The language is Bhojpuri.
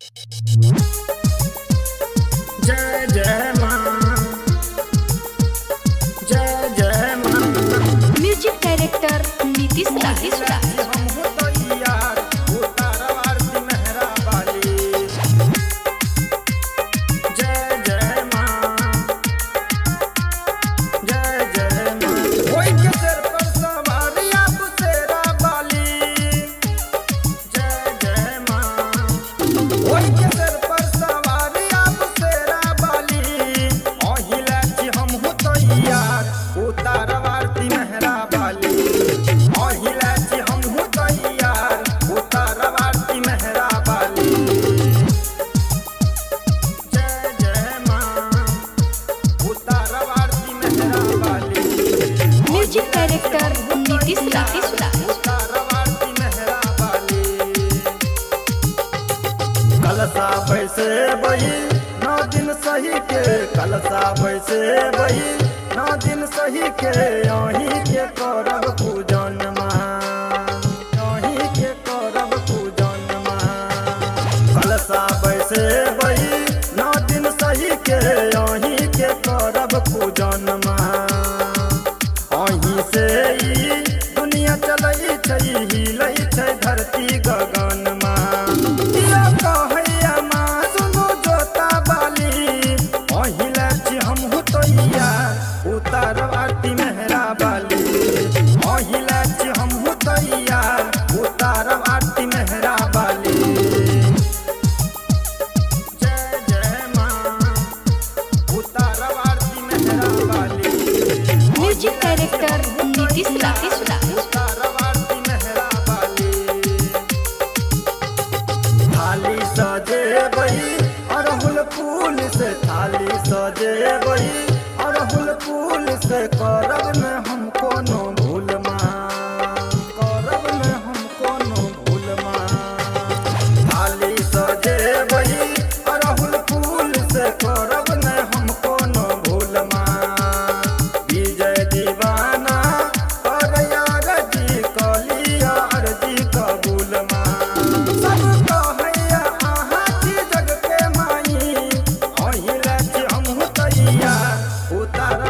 जय जय मां, जय जय मां। म्यूजिक डायरेक्टर नीतीश दा। म्यूजिक डायरेक्टर नीतीश दा। कलसा बैसे बही 9 दिन सही के, कलसा बैसे बही 9 दिन सही के, यहीं के करब पूजन मां, यहीं के करब पूजन मां। कलसा बैसे बही 9 दिन सही के, यहीं के करब पूजन मां। अहीं से ई दुनिया चलै छै, हिलै छै धरती गगन मां। दिया कहैया मां सुनु जोता बाली, अहिले छी हमहु तैया उतार आरती मेहरा बाली। अहिले छी हमहु तैया उतार आरती मेहरा बाली। जय जय मां, उतार आरती मेहरा बाली। म्यूजिक डायरेक्टर नीतीश दा। थाली सजे बही अड़हुल फूल से, थाली सजे बही अड़हुल फूल से, करब में हम कोनो भूल मां, करब में हम कोनो भूल मां। थाली सजे बही अड़हुल फूल से, करब में हम कोनो भूल मां। विजय दीवाना कर यार जी कलिया अर्जी कबूल मां। सब कहैया आहा छी जग के माई, अहिले छी हमहु तैया उतार